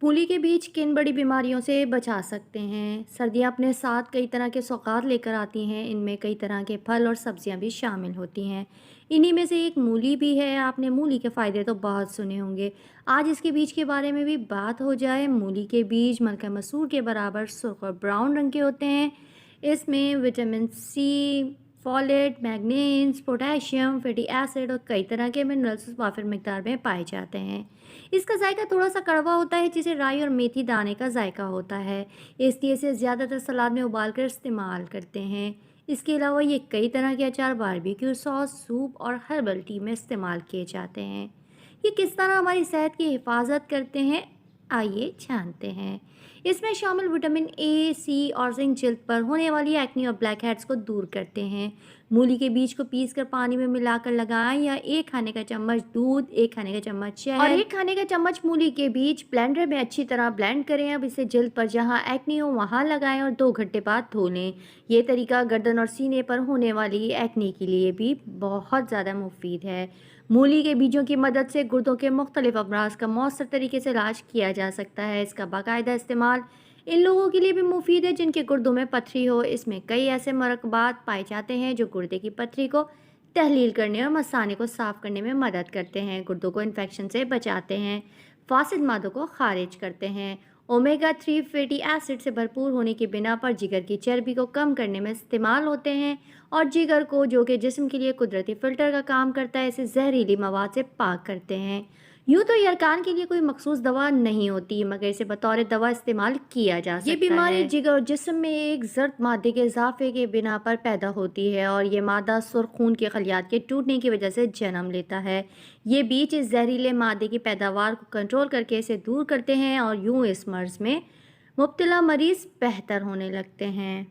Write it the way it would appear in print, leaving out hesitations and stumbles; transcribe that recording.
मूली के बीज किन बड़ी बीमारियों से बचा सकते हैं? सर्दियाँ अपने साथ कई तरह के सौगात लेकर आती हैं। इनमें कई तरह के फल और सब्जियाँ भी शामिल होती हैं। इन्हीं में से एक मूली भी है। आपने मूली के फ़ायदे तो बहुत सुने होंगे। आज इसके बीज के बारे में भी बात हो जाए। मूली के बीज मलका मसूर के बराबर सुर्ख और ब्राउन रंग के होते हैं। इसमें vitamin C, folate, manganese, potassium, fatty acid और कई तरह के मिनरल्स वाफिर मिकदार में पाए जाते हैं। इसका जायका थोड़ा सा कड़वा होता है, जिसे राई और मेथी दाने का जायका होता है। इसलिए इसे ज़्यादातर सलाद में उबालकर इस्तेमाल करते हैं। इसके अलावा ये कई तरह के अचार, बारबेक्यू सॉस, सूप और हर्बल टी में इस्तेमाल किए जाते हैं। ये किस तरह हमारी सेहत की हिफाजत करते हैं, आइए जानते हैं। इसमें शामिल विटामिन ए, सी और जिंक जल्द पर होने वाली एक्ने और ब्लैक हेड्स को दूर करते हैं। मूली के बीज को पीसकर पानी में मिलाकर लगाएं या एक खाने का चम्मच दूध, एक खाने का चम्मच शहद और एक खाने का चम्मच मूली के बीज ब्लेंडर में अच्छी तरह ब्लेंड करें। अब इसे जल्द पर जहां एक्ने हो वहां लगाएं और 2 घंटे बाद धो लें। ये तरीका गर्दन और सीने पर होने वाली एक्ने के लिए भी बहुत ज़्यादा मुफीद है। मूली के बीजों की मदद से गुर्दों के मुख्तलिफ अमराज का मौसर तरीके से इलाज किया जा सकता है। इसका बाकायदा इस्तेमाल इन लोगों के लिए भी मुफीद है जिनके गुर्दों में पथरी हो। इसमें कई ऐसे मरकबात पाए जाते हैं जो गुर्दे की पथरी को तहलील करने और मसाने को साफ करने में मदद करते हैं, गुर्दों को इन्फेक्शन से बचाते हैं, फासिद मादों को खारिज करते हैं। ओमेगा 3 फैटी एसिड से भरपूर होने की बिना पर जिगर की चर्बी को कम करने में इस्तेमाल होते हैं और जिगर को, जो कि जिस्म के लिए कुदरती फ़िल्टर का काम करता है, इसे जहरीली मवाद से पाक करते हैं। यूँ तो ये अरकान के लिए कोई मखसूस दवा नहीं होती, मगर इसे बतौर दवा इस्तेमाल किया जा सकता है। ये बीमारी जिगर और जिस्म में एक जर्द मादे के इजाफे के बिना पर पैदा होती है और ये मादा सुर्ख खून के खलियात के टूटने की वजह से जन्म लेता है। ये बीज इस जहरीले मादे की पैदावार को कंट्रोल करके इसे दूर करते हैं और यूँ इस मर्ज में मुब्तला मरीज बेहतर होने लगते हैं।